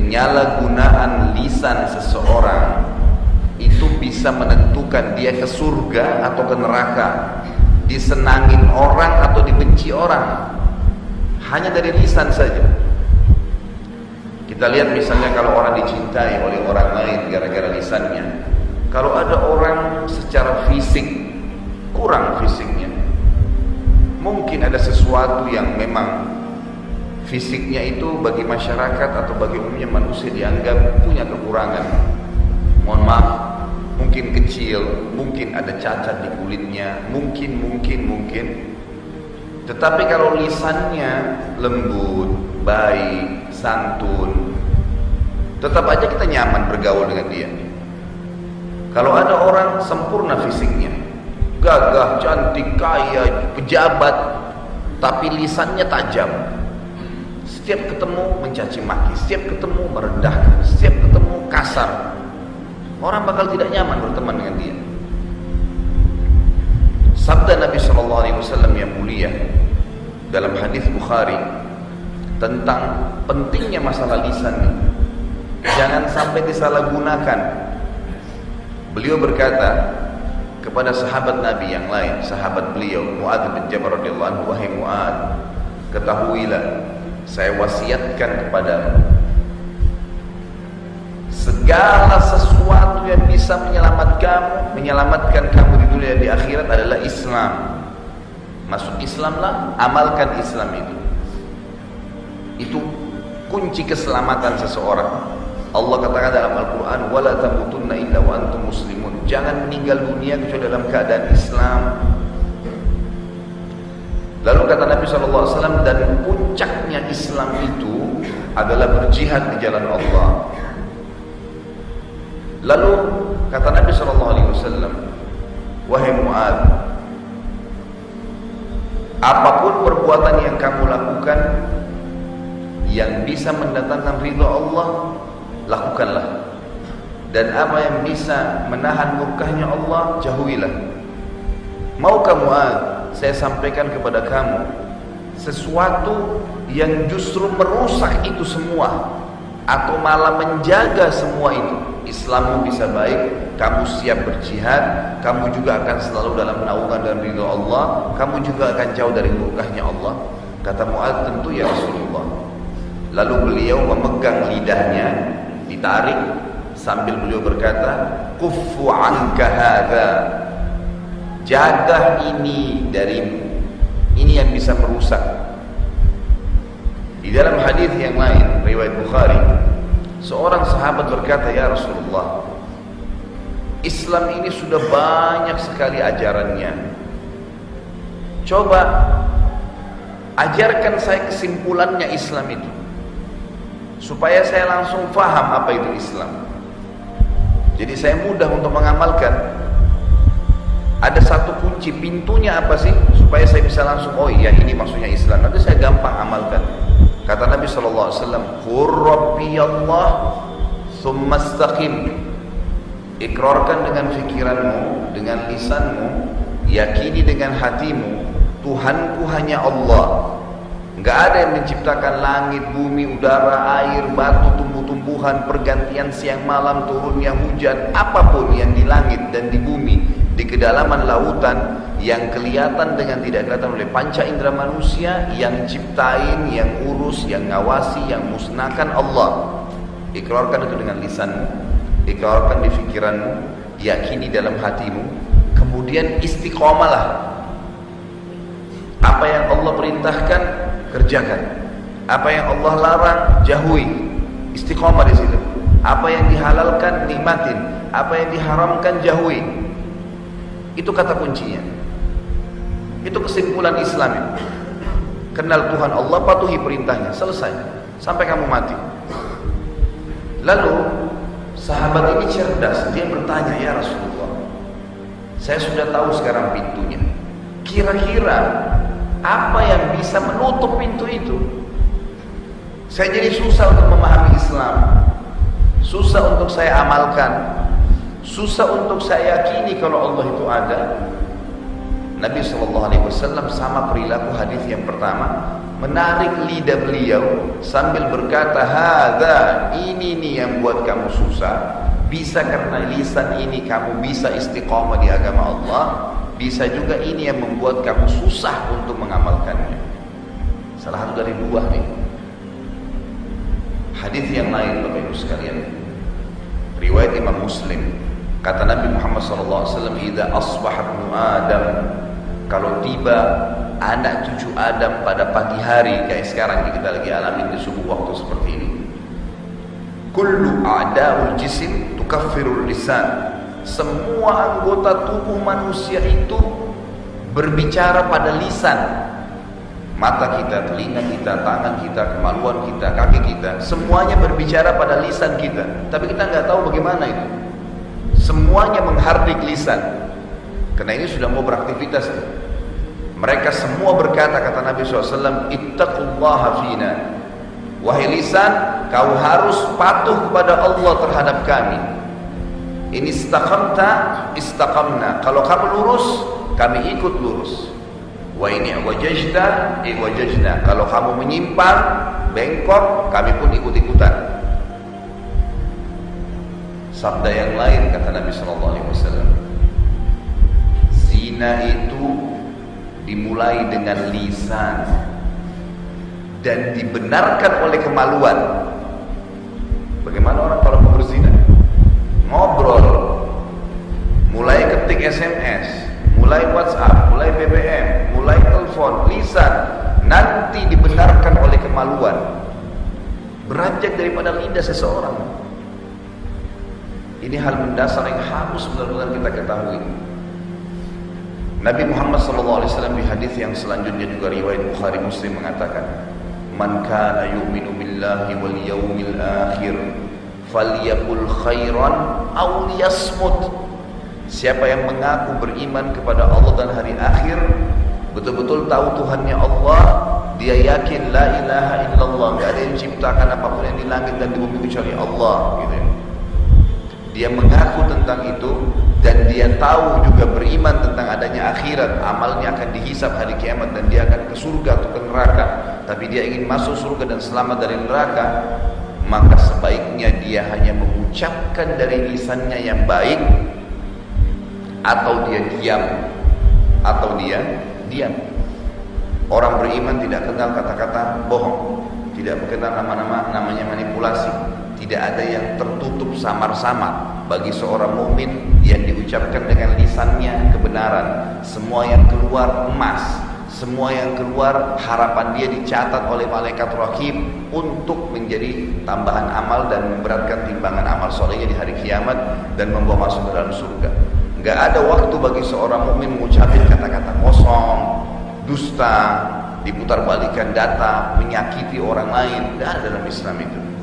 penyalahgunaan lisan seseorang itu bisa menentukan dia ke surga atau ke neraka, disenangin orang atau dibenci orang, hanya dari lisan saja. Kita lihat misalnya kalau orang dicintai oleh orang lain gara-gara lisannya. Kalau ada orang secara fisik kurang fisiknya, mungkin ada sesuatu yang memang fisiknya itu bagi masyarakat atau bagi umumnya manusia dianggap punya kekurangan. Mohon maaf, mungkin kecil, mungkin ada cacat di kulitnya, mungkin. Tetapi kalau lisannya lembut, baik, santun, tetap aja kita nyaman bergaul dengan dia. Kalau ada orang sempurna fisiknya, gagah, cantik, kaya, pejabat, tapi lisannya tajam, setiap ketemu mencaci maki, setiap ketemu merendahkan, setiap ketemu kasar, orang bakal tidak nyaman berteman dengan dia. Sabda Nabi SAW yang mulia dalam hadis Bukhari tentang pentingnya masalah lisan ini, jangan sampai disalahgunakan. Beliau berkata kepada sahabat Nabi yang lain, sahabat beliau Mu'adz bin Jabal radhiyallahu anhu, wahai Mu'adz, ketahuilah, saya wasiatkan kepadamu, segala sesuatu yang bisa menyelamatkan kamu di dunia dan di akhirat adalah Islam. Masuk Islamlah, amalkan Islam itu. Itu kunci keselamatan seseorang. Allah katakan dalam Al-Quran, wala tamutunna illa wa antum muslimun. Jangan meninggal dunia kecuali dalam keadaan Islam. Lalu kata Nabi SAW, dan puncaknya Islam itu adalah berjihad di jalan Allah. Lalu kata Nabi SAW, wahai Mu'adz, apapun perbuatan yang kamu lakukan yang bisa mendatangkan ridha Allah, lakukanlah. Dan apa yang bisa menahan murkahnya Allah, jauhilah. Maukah Mu'adz saya sampaikan kepada kamu sesuatu yang justru merusak itu semua, atau malah menjaga semua itu? Islammu bisa baik, kamu siap berjihad, kamu juga akan selalu dalam naungan dan ridha Allah, kamu juga akan jauh dari murkahnya Allah. Kata Mu'adz, tentu ya Rasulullah. Lalu beliau memegang lidahnya, ditarik, sambil beliau berkata, kuffu anka hadza, jaga ini darimu, ini yang bisa merusak. Di dalam hadis yang lain riwayat Bukhari, seorang sahabat berkata, ya Rasulullah, Islam ini sudah banyak sekali ajarannya, coba ajarkan saya kesimpulannya Islam itu, supaya saya langsung faham apa itu Islam. Jadi saya mudah untuk mengamalkan. Ada satu kunci, pintunya apa sih, supaya saya bisa langsung, oh iya ini maksudnya Islam, nanti saya gampang amalkan. Kata Nabi SAW, qur rabbi Allah thumma istaqim. Ikrarkan dengan fikiranmu, dengan lisanmu, yakini dengan hatimu, Tuhanku hanya Allah. Enggak ada yang menciptakan langit, bumi, udara, air, batu, tumbuh-tumbuhan, pergantian siang malam, turunnya hujan, apapun yang di langit dan di bumi, di kedalaman lautan, yang kelihatan dengan tidak kelihatan oleh panca indera manusia, yang ciptain, yang urus, yang ngawasi, yang musnahkan Allah. Ikrarkan itu dengan lisanmu, ikrarkan di fikiranmu, yakini dalam hatimu, kemudian istiqomalah. Apa yang Allah perintahkan, kerjakan. Apa yang Allah larang, jauhi. Istiqomah di situ. Apa yang dihalalkan, nikmatin. Apa yang diharamkan, jauhi. Itu kata kuncinya. Itu kesimpulan Islam itu. Kenal Tuhan Allah, patuhi perintahnya, selesai. Sampai kamu mati. Lalu sahabat ini cerdas, dia bertanya, ya Rasulullah, saya sudah tahu sekarang pintunya. Kira-kira apa yang bisa menutup pintu itu? Saya jadi susah untuk memahami Islam, susah untuk saya amalkan, susah untuk saya yakini kalau Allah itu ada. Nabi SAW sama perilaku hadis yang pertama, menarik lidah beliau sambil berkata, "Hadza, ini nih yang buat kamu susah. Bisa karena lisan ini kamu bisa istiqamah di agama Allah, bisa juga ini yang membuat kamu susah untuk mengamalkannya." Salah satu dari dua nih. Hadis yang lain Bapak Ibu sekalian, riwayat Imam Muslim, kata Nabi Muhammad SAW, "Idza asbaha ibnu Adam," kalau tiba anak cucu Adam pada pagi hari kayak sekarang kita lagi alami di subuh waktu seperti ini, kullu a'da'ul jism tukaffirul lisan, semua anggota tubuh manusia itu berbicara pada lisan. Mata kita, telinga kita, tangan kita, kemaluan kita, kaki kita, semuanya berbicara pada lisan kita. Tapi kita nggak tahu bagaimana itu. Semuanya menghardik lisan. Karena ini sudah mau beraktivitas. Mereka semua berkata, kata Nabi SAW, "Ittaqullaha fina." Wahai lisan, kau harus patuh kepada Allah terhadap kami. In istaqamta, istaqamna. Kalau kamu lurus, kami ikut lurus. Wa in i'wajajta, i'wajajna. Kalau kamu menyimpang, bengkok, kami pun ikut-ikutan. Sabda yang lain kata Nabi SAW, zina itu dimulai dengan lisan dan dibenarkan oleh kemaluan. Bagaimana orang kalau mau berzina? Ngobrol, mulai ketik SMS, mulai WhatsApp, mulai BBM, mulai telepon, lisan, nanti dibenarkan oleh kemaluan. Beranjak daripada lidah seseorang. Ini hal mendasar yang harus benar-benar kita ketahui. Nabi Muhammad SAW di hadis yang selanjutnya juga riwayat Bukhari Muslim mengatakan, "Man kana yu'minu billahi wal yawmil akhir falyaqul khairan aw liyasmut." Siapa yang mengaku beriman kepada Allah dan hari akhir, betul-betul tahu Tuhannya Allah, dia yakin la ilaha illallah, enggak ada yang ciptakan apapun yang di langit dan di bumi kecuali Allah, gitu ya. Dia mengaku tentang itu dan dia tahu juga beriman tentang adanya akhirat, amalnya akan dihisab hari kiamat dan dia akan ke surga atau ke neraka, tapi dia ingin masuk surga dan selamat dari neraka, maka sebaiknya dia hanya mengucapkan dari lisannya yang baik, atau dia diam. Orang beriman tidak kenal kata-kata bohong, tidak kenal namanya manipulasi. Tidak ada yang tertutup samar-samar bagi seorang mukmin yang diucapkan dengan lisannya kebenaran. Semua yang keluar emas, semua yang keluar harapan dia dicatat oleh malaikat Raqib untuk menjadi tambahan amal dan memberatkan timbangan amal solehnya di hari kiamat dan membawa masuk ke dalam surga. Enggak ada waktu bagi seorang mukmin mengucapkan kata-kata kosong, dusta, diputarbalikkan data, menyakiti orang lain. Tidak ada dalam Islam itu.